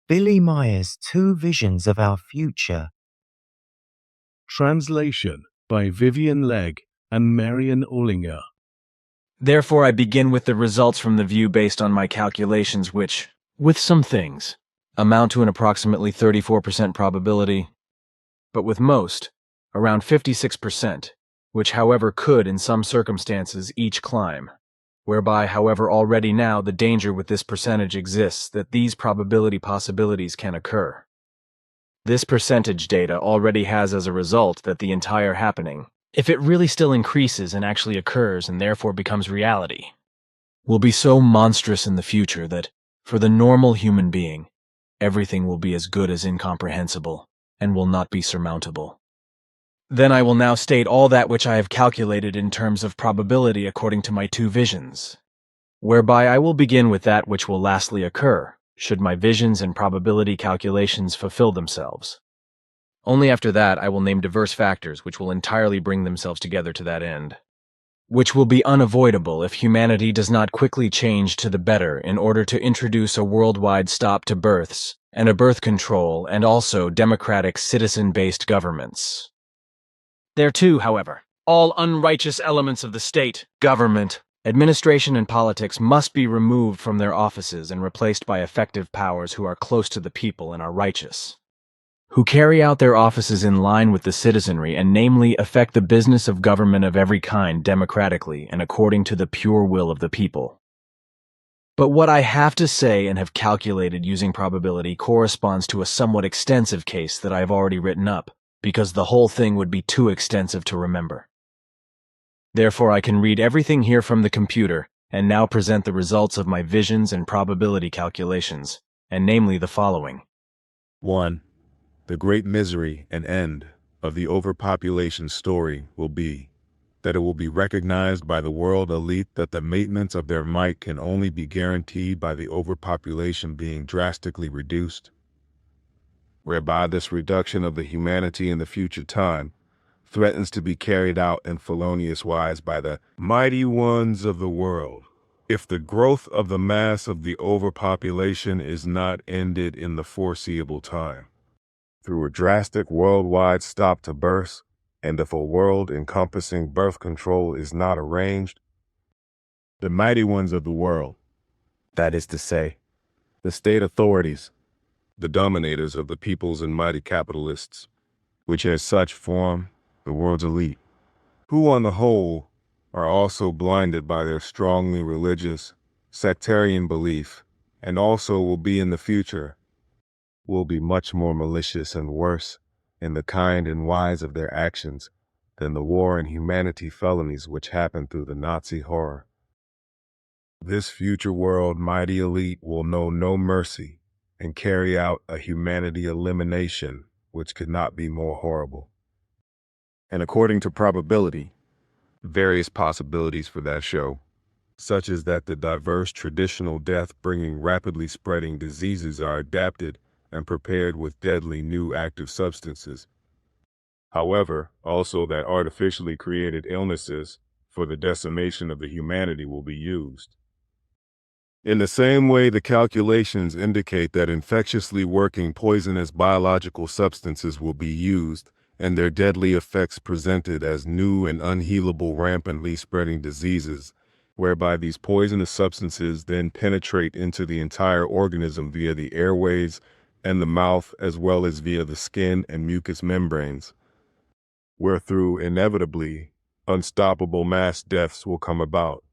Billy Meier's two visions of our future. Translation by Vivienne Legg and Mariann Uehlinger. Therefore, I begin with the results from the view based on my calculations which, with some things, amount to an approximately 34% probability, but with most, around 56%, which however could in some circumstances each climb, whereby however already now the danger with this percentage exists that these probability possibilities can occur. This percentage data already has as a result that the entire happening, if it really still increases and actually occurs and therefore becomes reality, will be so monstrous in the future that, for the normal human being, everything will be as good as incomprehensible and will not be surmountable. Then I will now state all that which I have calculated in terms of probability according to my two visions, whereby I will begin with that which will lastly occur, should my visions and probability calculations fulfill themselves. Only after that I will name diverse factors which will entirely bring themselves together to that end, which will be unavoidable if humanity does not quickly change to the better in order to introduce a worldwide stop to births and a birth control and also democratic citizen-based governments. Thereto, however, all unrighteous elements of the state, government, administration, and politics must be removed from their offices and replaced by effective powers who are close to the people and are righteous, who carry out their offices in line with the citizenry and namely affect the business of government of every kind democratically and according to the pure will of the people. But what I have to say and have calculated using probability corresponds to a somewhat extensive case that I have already written up, because the whole thing would be too extensive to remember. Therefore I can read everything here from the computer and now present the results of my visions and probability calculations, and namely the following. 1. The great misery and end of the overpopulation story will be that it will be recognized by the world elite that the maintenance of their might can only be guaranteed by the overpopulation being drastically reduced, whereby this reduction of the humanity in the future time threatens to be carried out in felonious wise by the mighty ones of the world, if the growth of the mass of the overpopulation is not ended in the foreseeable time, through a drastic worldwide stop to births, and if a world-encompassing birth control is not arranged, the mighty ones of the world, that is to say, the state authorities, the dominators of the peoples and mighty capitalists, which as such form the world's elite, who on the whole are also blinded by their strongly religious, sectarian belief, and also will be in the future, will be much more malicious and worse in the kind and wise of their actions than the war and humanity felonies which happened through the Nazi horror. This future world mighty elite will know no mercy and carry out a humanity elimination which could not be more horrible. And according to probability, various possibilities for that show, such as that the diverse traditional death-bringing rapidly spreading diseases are adapted and prepared with deadly new active substances. However, also that artificially created illnesses for the decimation of the humanity will be used. In the same way, the calculations indicate that infectiously working poisonous biological substances will be used, and their deadly effects presented as new and unhealable rampantly spreading diseases, whereby these poisonous substances then penetrate into the entire organism via the airways and the mouth, as well as via the skin and mucous membranes, wherethrough inevitably unstoppable mass deaths will come about.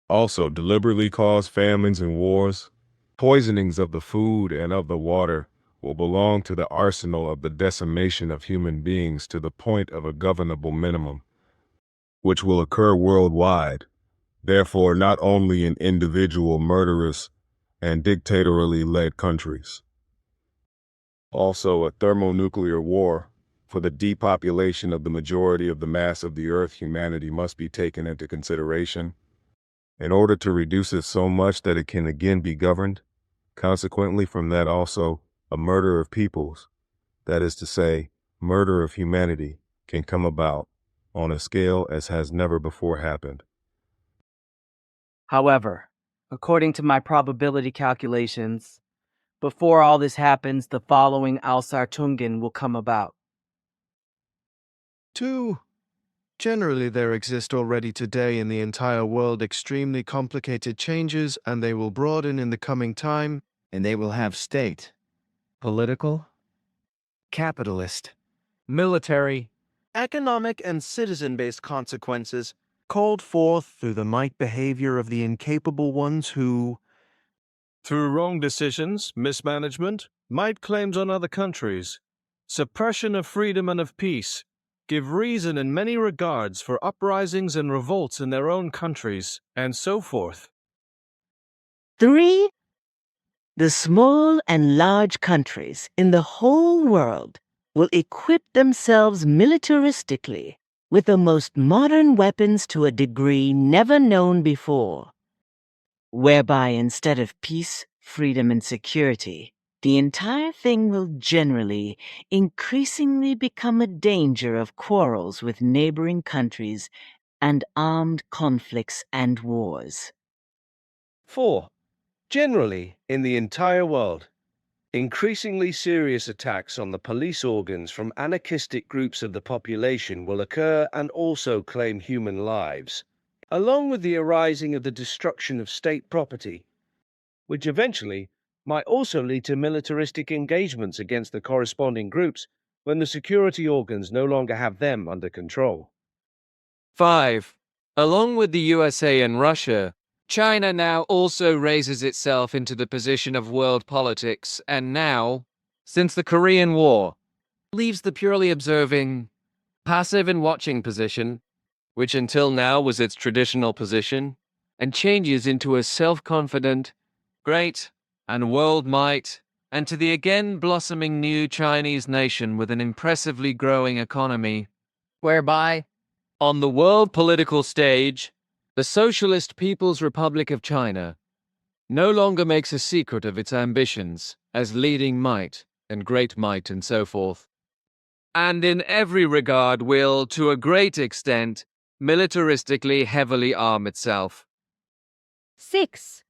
Also deliberately cause famines and wars, poisonings of the food and of the water will belong to the arsenal of the decimation of human beings to the point of a governable minimum, which will occur worldwide, therefore not only in individual murderous and dictatorially led countries. Also a thermonuclear war for the depopulation of the majority of the mass of the earth humanity must be taken into consideration in order to reduce it so much that it can again be governed. Consequently from that also a murder of peoples, that is to say, murder of humanity, can come about on a scale as has never before happened. However, according to my probability calculations, before all this happens, the following Alsartungen will come about. 2. Generally, there exist already today in the entire world extremely complicated changes, and they will broaden in the coming time, and they will have state, political, capitalist, military, economic and citizen-based consequences called forth through the might behavior of the incapable ones who, through wrong decisions, mismanagement, might claims on other countries, suppression of freedom and of peace, give reason in many regards for uprisings and revolts in their own countries, and so forth. 3. The small and large countries in the whole world will equip themselves militaristically with the most modern weapons to a degree never known before, whereby instead of peace, freedom, and security, the entire thing will generally, increasingly become a danger of quarrels with neighboring countries and armed conflicts and wars. 4. Generally, in the entire world, increasingly serious attacks on the police organs from anarchistic groups of the population will occur and also claim human lives, along with the arising of the destruction of state property, which eventually might also lead to militaristic engagements against the corresponding groups when the security organs no longer have them under control. 5. Along with the USA and Russia, China now also raises itself into the position of world politics and now, since the Korean War, leaves the purely observing, passive and watching position, which until now was its traditional position, and changes into a self-confident, great, and world might, and to the again blossoming new Chinese nation with an impressively growing economy, whereby, on the world political stage, the Socialist People's Republic of China no longer makes a secret of its ambitions as leading might and great might and so forth, and in every regard will, to a great extent, militaristically heavily arm itself. 6.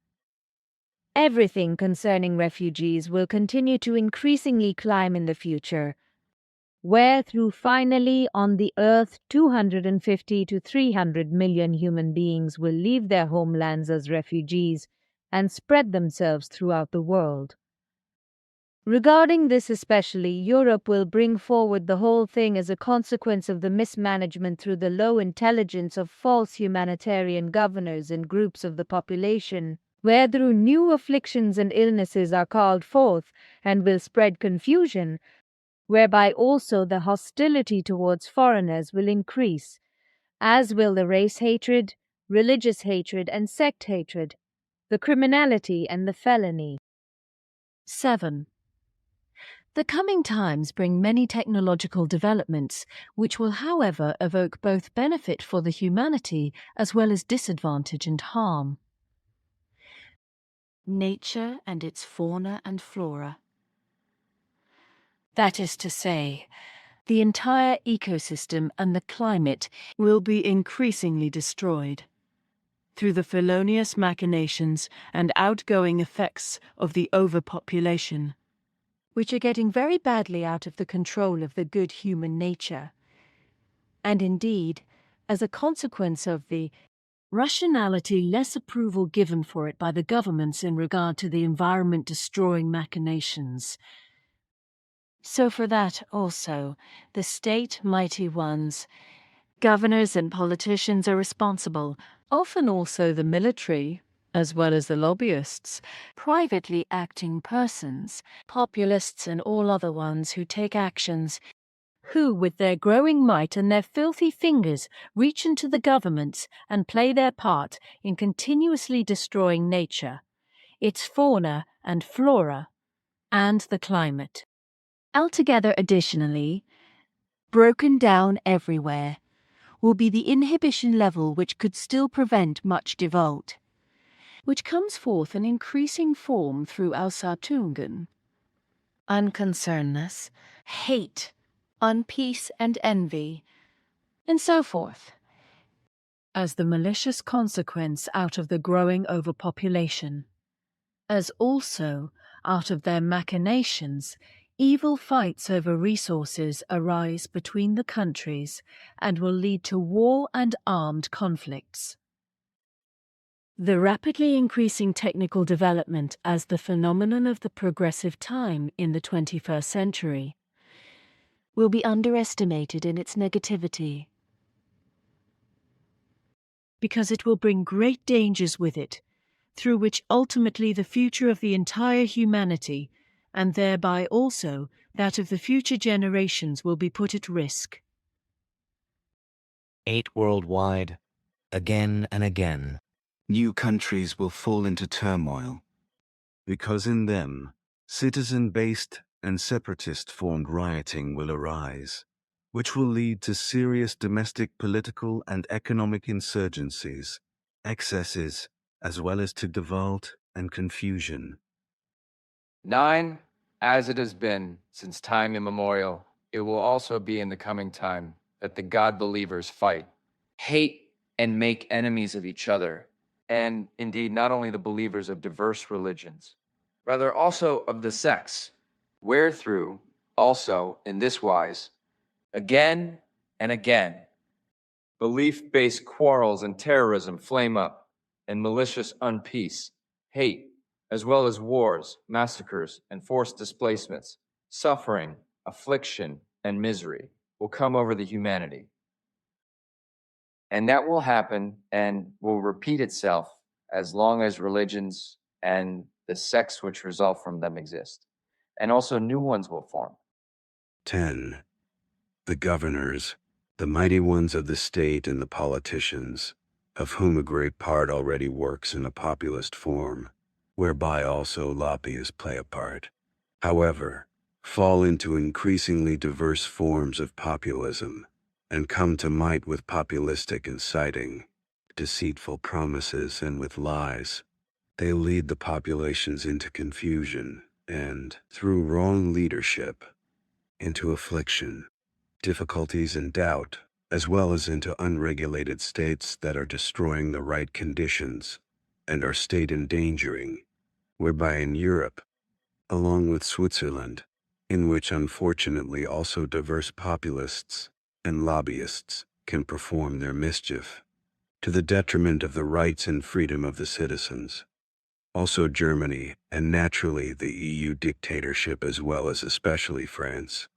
Everything concerning refugees will continue to increasingly climb in the future, where through finally on the earth 250 to 300 million human beings will leave their homelands as refugees and spread themselves throughout the world. Regarding this especially, Europe will bring forward the whole thing as a consequence of the mismanagement through the low intelligence of false humanitarian governors and groups of the population, where through new afflictions and illnesses are called forth and will spread confusion, whereby also the hostility towards foreigners will increase, as will the race hatred, religious hatred, and sect hatred, the criminality and the felony. 7. The coming times bring many technological developments, which will, however, evoke both benefit for the humanity as well as disadvantage and harm. Nature and its fauna and flora. That is to say, the entire ecosystem and the climate will be increasingly destroyed through the felonious machinations and outgoing effects of the overpopulation, which are getting very badly out of the control of the good human nature, and indeed, as a consequence of the rationality less approval given for it by the governments in regard to the environment-destroying machinations. So for that also, the state mighty ones, governors and politicians are responsible, often also the military, as well as the lobbyists, privately acting persons, populists and all other ones who take actions, who with their growing might and their filthy fingers reach into the governments and play their part in continuously destroying nature, its fauna and flora, and the climate. Altogether, additionally, broken down everywhere, will be the inhibition level which could still prevent much default, which comes forth in increasing form through Ausartungen, unconcernedness, hate, unpeace and envy, and so forth. as the malicious consequence out of the growing overpopulation, as also, out of their machinations, evil fights over resources arise between the countries and will lead to war and armed conflicts. The rapidly increasing technical development as the phenomenon of the progressive time in the 21st century will be underestimated in its negativity, because it will bring great dangers with it, through which ultimately the future of the entire humanity, and thereby also that of the future generations, will be put at risk. 8 worldwide, again and again, new countries will fall into turmoil, because in them, citizen-based and separatist-formed rioting will arise, which will lead to serious domestic political and economic insurgencies, excesses, as well as to tumult and confusion. 9. As it has been since time immemorial, it will also be in the coming time that the God-believers fight, hate, and make enemies of each other, and indeed not only the believers of diverse religions, rather also of the sects, wherethrough also in this wise, again and again, belief-based quarrels and terrorism flame up, and malicious unpeace, hate, as well as wars, massacres, and forced displacements, suffering, affliction, and misery will come over the humanity. And that will happen and will repeat itself as long as religions and the sects which result from them exist. And also new ones will form. 10. The governors, the mighty ones of the state, and the politicians, of whom a great part already works in a populist form, whereby also lobbyists play a part, however, fall into increasingly diverse forms of populism, and come to might with populistic inciting, deceitful promises, and with lies. They lead the populations into confusion, and, through wrong leadership, into affliction, difficulties, and doubt, as well as into unregulated states that are destroying the right conditions and are state endangering, whereby in Europe, along with Switzerland, in which unfortunately also diverse populists and lobbyists can perform their mischief, to the detriment of the rights and freedom of the citizens. Also Germany, and naturally the EU dictatorship, as well as especially France,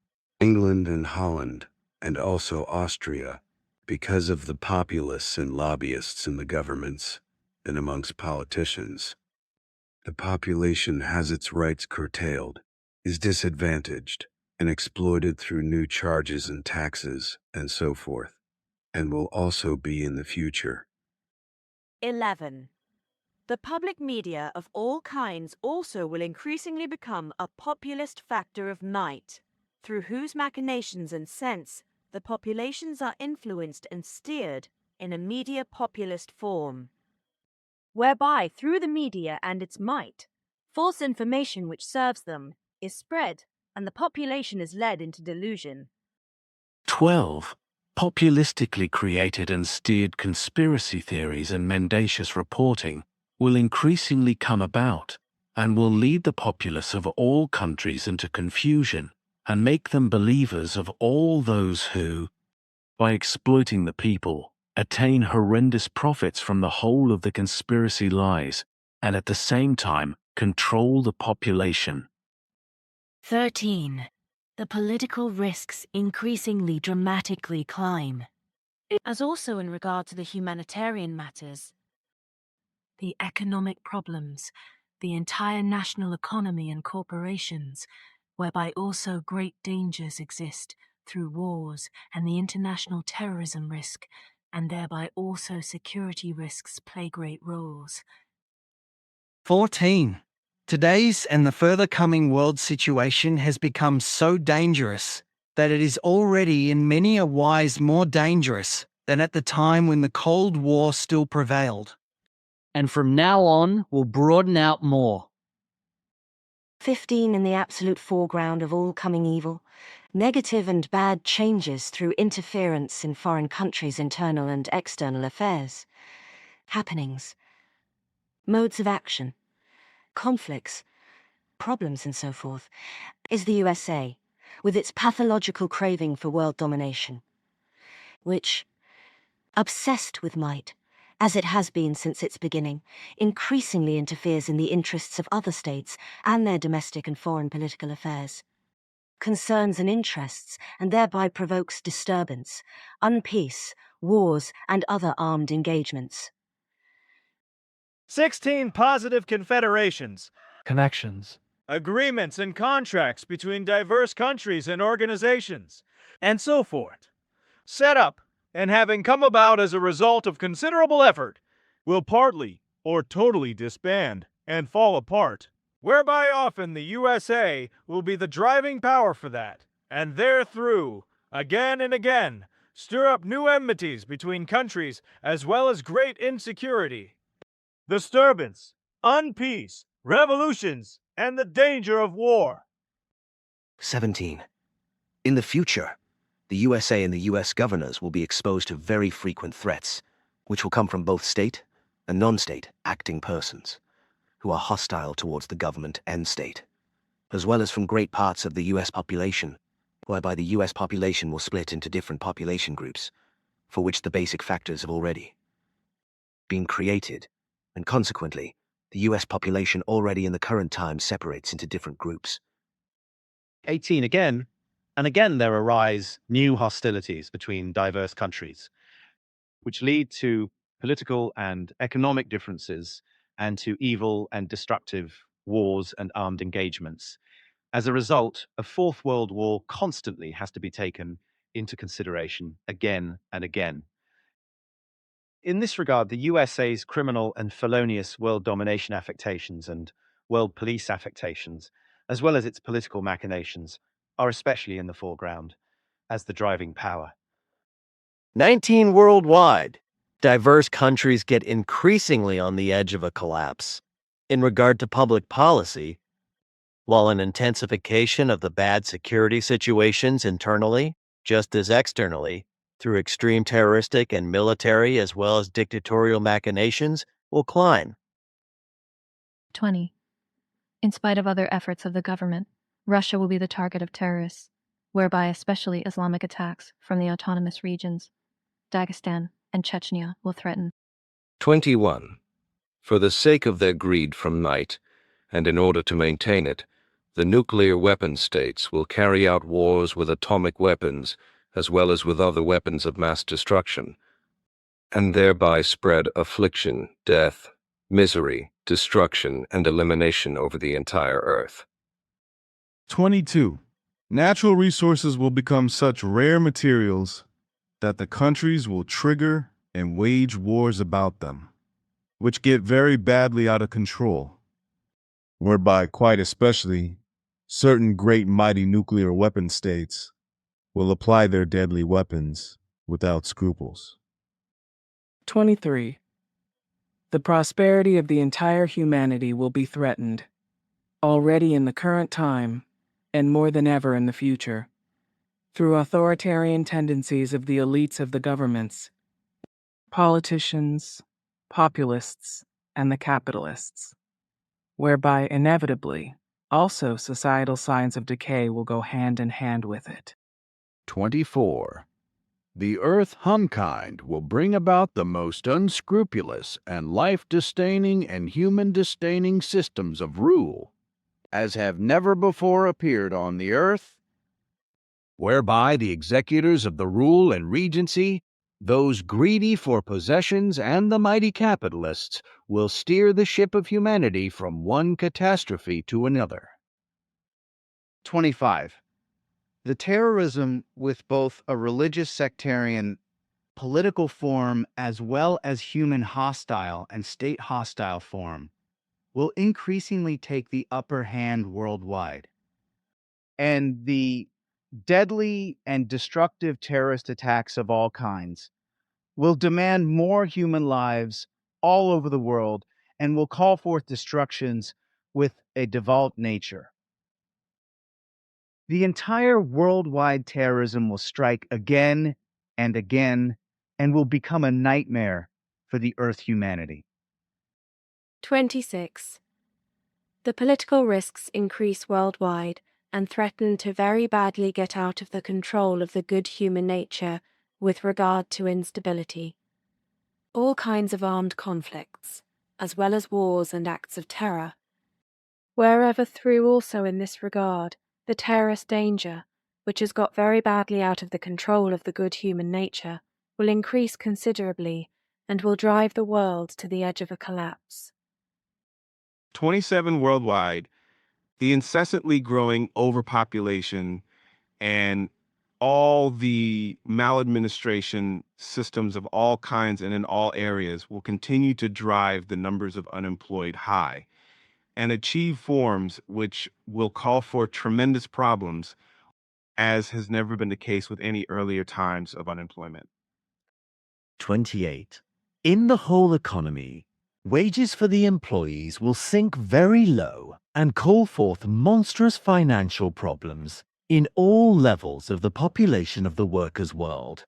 England and Holland, and also Austria, because of the populists and lobbyists in the governments and amongst politicians. The population has its rights curtailed, is disadvantaged, and exploited through new charges and taxes, and so forth, and will also be in the future. 11. The public media of all kinds also will increasingly become a populist factor of might, through whose machinations and sense the populations are influenced and steered in a media populist form, whereby through the media and its might, false information which serves them is spread, and the population is led into delusion. 12. Populistically created and steered conspiracy theories and mendacious reporting will increasingly come about, and will lead the populace of all countries into confusion, and make them believers of all those who, by exploiting the people, attain horrendous profits from the whole of the conspiracy lies, and at the same time control the population. 13. The political risks increasingly dramatically climb, as also in regard to the humanitarian matters, the economic problems, the entire national economy and corporations, whereby also great dangers exist through wars and the international terrorism risk, and thereby also security risks play great roles. 14. Today's and the further coming world situation has become so dangerous that it is already in many a wise more dangerous than at the time when the Cold War still prevailed, and from now on will broaden out more. 15 in the absolute foreground of all coming evil. Negative and bad changes through interference in foreign countries' internal and external affairs. Happenings. Modes of action. Conflicts. Problems and so forth. Is the USA, with its pathological craving for world domination. Which, obsessed with might, as it has been since its beginning, increasingly interferes in the interests of other states and their domestic and foreign political affairs. Concerns and interests, and thereby provokes disturbance, unpeace, wars, and other armed engagements. 16 positive confederations, connections, agreements and contracts between diverse countries and organizations, and so forth, set up and having come about as a result of considerable effort, will partly or totally disband and fall apart, whereby often the USA will be the driving power for that, and therethrough, again and again, stir up new enmities between countries as well as great insecurity, disturbance, unpeace, revolutions, and the danger of war. 17. In the future, the USA and the US governors will be exposed to very frequent threats, which will come from both state and non-state acting persons, who are hostile towards the government and state, as well as from great parts of the US population, whereby the US population will split into different population groups, for which the basic factors have already been created, and consequently, the US population already in the current time separates into different groups. 18 again, and again there arise new hostilities between diverse countries, which lead to political and economic differences and to evil and destructive wars and armed engagements. As a result, a Fourth World War constantly has to be taken into consideration again and again. In this regard, the USA's criminal and felonious world domination affectations and world police affectations, as well as its political machinations, are especially in the foreground as the driving power. 19 worldwide. Diverse countries get increasingly on the edge of a collapse. In regard to public policy, while an intensification of the bad security situations internally, just as externally, through extreme terroristic and military as well as dictatorial machinations, will climb. 20. In spite of other efforts of the government, Russia will be the target of terrorists, whereby especially Islamic attacks from the autonomous regions, Dagestan and Chechnya, will threaten. 21. For the sake of their greed from might, and in order to maintain it, the nuclear weapon states will carry out wars with atomic weapons as well as with other weapons of mass destruction, and thereby spread affliction, death, misery, destruction, and elimination over the entire earth. 22. Natural resources will become such rare materials that the countries will trigger and wage wars about them, which get very badly out of control, whereby quite especially certain great mighty nuclear weapon states will apply their deadly weapons without scruples. 23. The prosperity of the entire humanity will be threatened, already in the current time, and more than ever in the future, through authoritarian tendencies of the elites of the governments, politicians, populists, and the capitalists, whereby inevitably also societal signs of decay will go hand in hand with it. 24. The Earth Humkind will bring about the most unscrupulous and life-disdaining and human-disdaining systems of rule, as have never before appeared on the earth, whereby the executors of the rule and regency, those greedy for possessions and the mighty capitalists, will steer the ship of humanity from one catastrophe to another. 25. The terrorism with both a religious sectarian political form as well as human hostile and state hostile form will increasingly take the upper hand worldwide. And the deadly and destructive terrorist attacks of all kinds will demand more human lives all over the world and will call forth destructions with a devolved nature. The entire worldwide terrorism will strike again and again and will become a nightmare for the Earth humanity. 26. The political risks increase worldwide and threaten to very badly get out of the control of the good human nature with regard to instability. All kinds of armed conflicts, as well as wars and acts of terror. Wherever through also in this regard, the terrorist danger, which has got very badly out of the control of the good human nature, will increase considerably and will drive the world to the edge of a collapse. 27 worldwide, the incessantly growing overpopulation and all the maladministration systems of all kinds and in all areas will continue to drive the numbers of unemployed high and achieve forms which will call for tremendous problems, as has never been the case with any earlier times of unemployment. 28. In the whole economy, wages for the employees will sink very low and call forth monstrous financial problems in all levels of the population of the workers' world,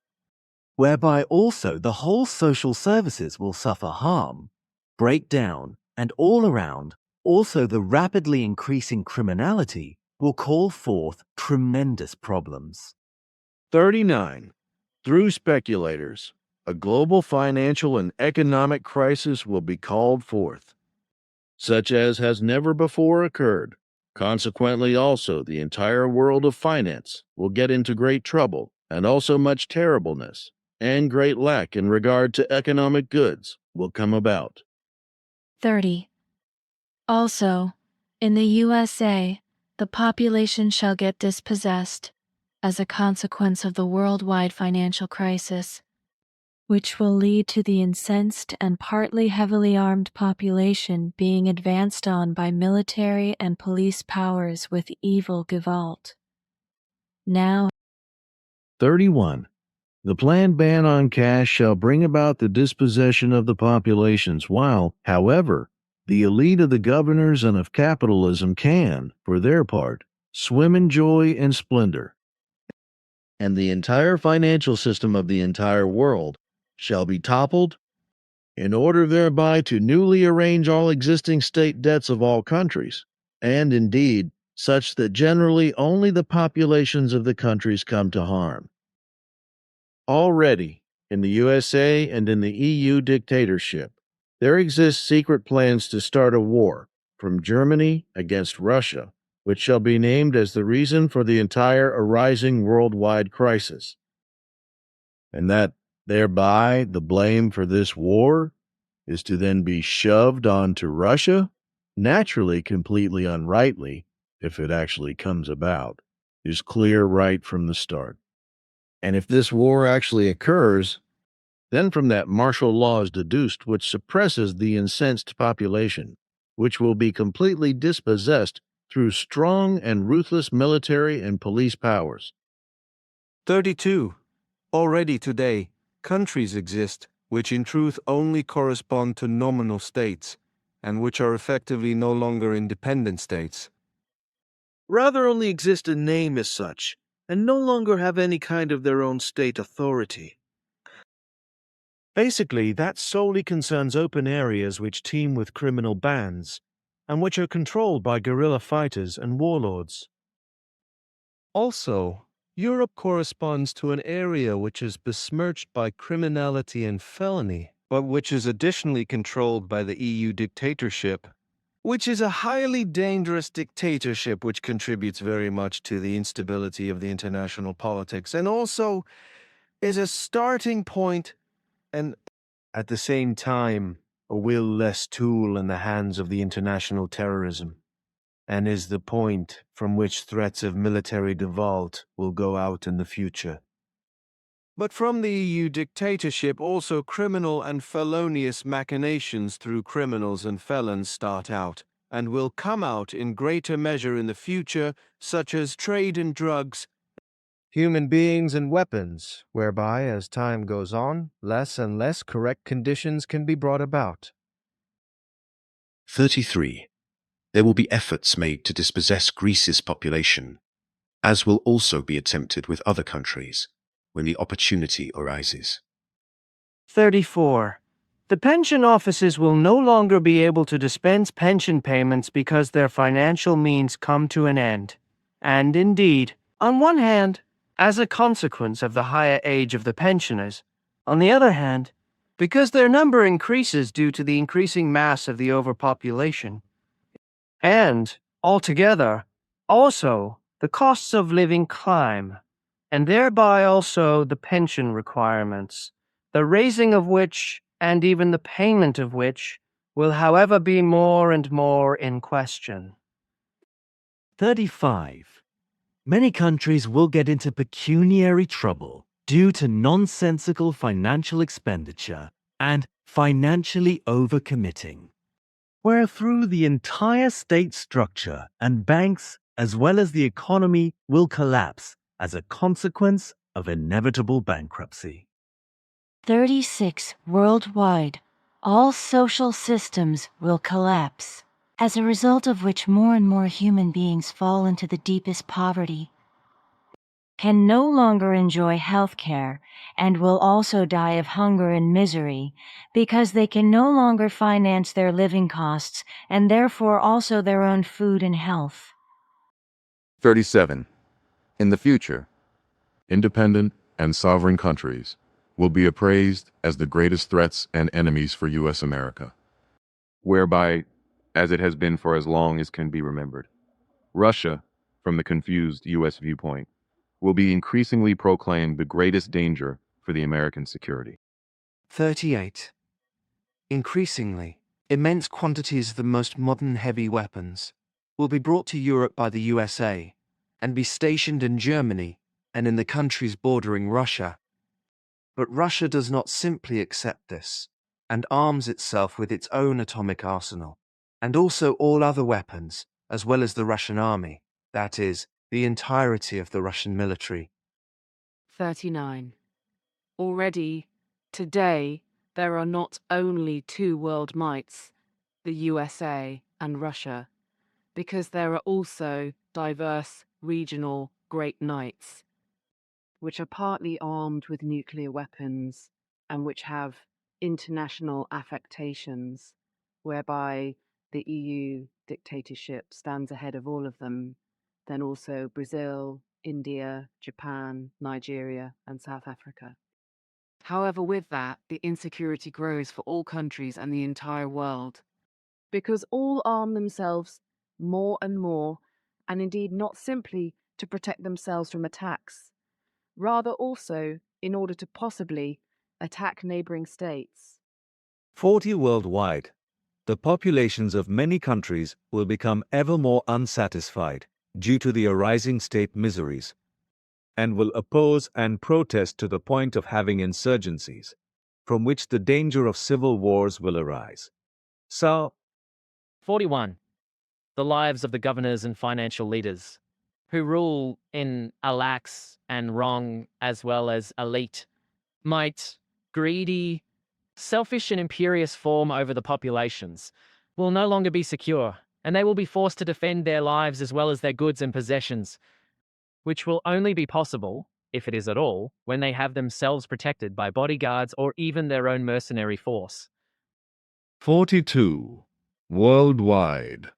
whereby also the whole social services will suffer harm, break down, and all around, also the rapidly increasing criminality will call forth tremendous problems. 39. Through speculators, a global financial and economic crisis will be called forth, such as has never before occurred. Consequently, also, the entire world of finance will get into great trouble, and also much terribleness, and great lack in regard to economic goods will come about. 30. Also, in the USA, the population shall get dispossessed as a consequence of the worldwide financial crisis, which will lead to the incensed and partly heavily armed population being advanced on by military and police powers with evil Gewalt. Now, 31. The planned ban on cash shall bring about the dispossession of the populations while, however, the elite of the governors and of capitalism can, for their part, swim in joy and splendor. And the entire financial system of the entire world shall be toppled in order thereby to newly arrange all existing state debts of all countries, and indeed such that generally only the populations of the countries come to harm. Already, in the USA and in the EU dictatorship, there exist secret plans to start a war from Germany against Russia, which shall be named as the reason for the entire arising worldwide crisis. And that thereby the blame for this war is to then be shoved onto Russia, naturally completely unrightly, if it actually comes about, is clear right from the start. And if this war actually occurs, then from that martial law is deduced which suppresses the incensed population, which will be completely dispossessed through strong and ruthless military and police powers. 32. Already today, countries exist which in truth only correspond to nominal states, and which are effectively no longer independent states. Rather only exist in name as such, and no longer have any kind of their own state authority. Basically, that solely concerns open areas which teem with criminal bands, and which are controlled by guerrilla fighters and warlords. Also, Europe corresponds to an area which is besmirched by criminality and felony, but which is additionally controlled by the EU dictatorship, which is a highly dangerous dictatorship which contributes very much to the instability of the international politics, and also is a starting point and, at the same time, a will-less tool in the hands of the international terrorism, and is the point from which threats of military default will go out in the future. But from the EU dictatorship also criminal and felonious machinations through criminals and felons start out, and will come out in greater measure in the future, such as trade in drugs, human beings and weapons, whereby, as time goes on, less and less correct conditions can be brought about. 33. There will be efforts made to dispossess Greece's population, as will also be attempted with other countries when the opportunity arises. 34. The pension offices will no longer be able to dispense pension payments because their financial means come to an end. And indeed, on one hand, as a consequence of the higher age of the pensioners, on the other hand, because their number increases due to the increasing mass of the overpopulation. And, altogether, also, the costs of living climb, and thereby also the pension requirements, the raising of which, and even the payment of which, will however be more and more in question. 35. Many countries will get into pecuniary trouble due to nonsensical financial expenditure and financially overcommitting, where through the entire state structure and banks as well as the economy will collapse as a consequence of inevitable bankruptcy. 36. Worldwide, all social systems will collapse, as a result of which more and more human beings fall into the deepest poverty, can no longer enjoy health care, and will also die of hunger and misery, because they can no longer finance their living costs and therefore also their own food and health. 37. In the future, independent and sovereign countries will be appraised as the greatest threats and enemies for U.S. America, whereby, as it has been for as long as can be remembered, Russia, from the confused U.S. viewpoint, will be increasingly proclaimed the greatest danger for the American security. 38. Increasingly, immense quantities of the most modern heavy weapons will be brought to Europe by the USA and be stationed in Germany and in the countries bordering Russia. But Russia does not simply accept this and arms itself with its own atomic arsenal, and also all other weapons, as well as the Russian army, that is, the entirety of the Russian military. 39. Already, today, there are not only two world mights, the USA and Russia, because there are also diverse regional great knights, which are partly armed with nuclear weapons and which have international affectations, whereby the EU dictatorship stands ahead of all of them, then also Brazil, India, Japan, Nigeria, and South Africa. However, with that, the insecurity grows for all countries and the entire world, because all arm themselves more and more, and indeed not simply to protect themselves from attacks, rather also in order to possibly attack neighboring states. 40 worldwide, the populations of many countries will become ever more unsatisfied due to the arising state miseries, and will oppose and protest to the point of having insurgencies, from which the danger of civil wars will arise. So, 41. The lives of the governors and financial leaders, who rule in a lax and wrong as well as elite, might, greedy, selfish and imperious form over the populations, will no longer be secure, and they will be forced to defend their lives as well as their goods and possessions, which will only be possible, if it is at all, when they have themselves protected by bodyguards or even their own mercenary force. 42. Worldwide,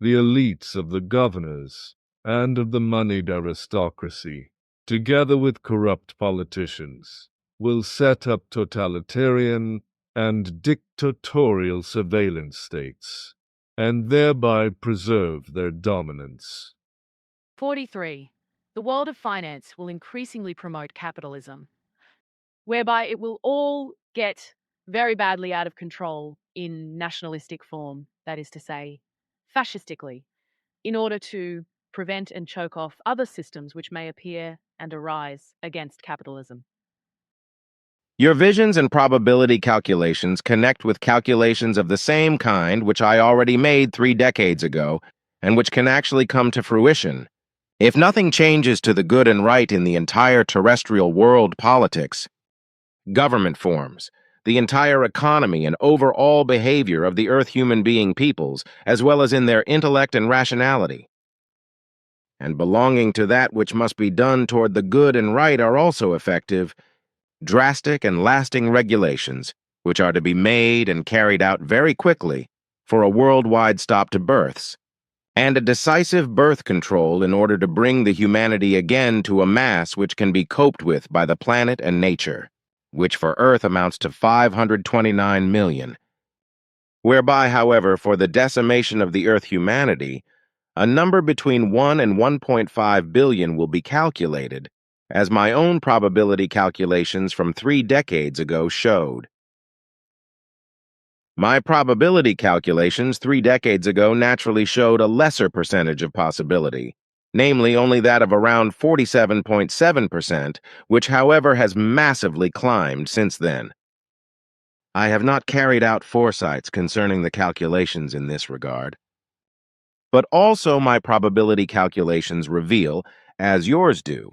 the elites of the governors and of the moneyed aristocracy, together with corrupt politicians, will set up totalitarian and dictatorial surveillance states, and thereby preserve their dominance. 43. The world of finance will increasingly promote capitalism, whereby it will all get very badly out of control in nationalistic form, that is to say, fascistically, in order to prevent and choke off other systems which may appear and arise against capitalism. Your visions and probability calculations connect with calculations of the same kind which I already made 3 decades ago, and which can actually come to fruition. If nothing changes to the good and right in the entire terrestrial world politics, government forms, the entire economy and overall behavior of the Earth human being peoples, as well as in their intellect and rationality. and belonging to that which must be done toward the good and right are also effective, drastic and lasting regulations, which are to be made and carried out very quickly for a worldwide stop to births, and a decisive birth control in order to bring the humanity again to a mass which can be coped with by the planet and nature, which for Earth amounts to 529 million, whereby, however, for the decimation of the Earth humanity, a number between 1 and 1.5 billion will be calculated, as my own probability calculations from 3 decades ago showed. My probability calculations 3 decades ago naturally showed a lesser percentage of possibility, namely only that of around 47.7%, which however has massively climbed since then. I have not carried out foresights concerning the calculations in this regard. But also my probability calculations reveal, as yours do,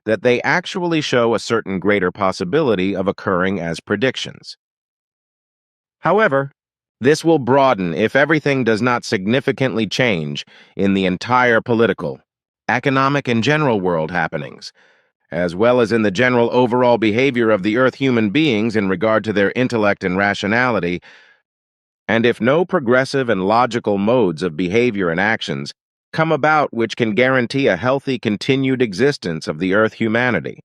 that they actually show a certain greater possibility of occurring as predictions. However, this will broaden if everything does not significantly change in the entire political, economic, and general world happenings, as well as in the general overall behavior of the Earth human beings in regard to their intellect and rationality, and if no progressive and logical modes of behavior and actions come about which can guarantee a healthy continued existence of the Earth humanity.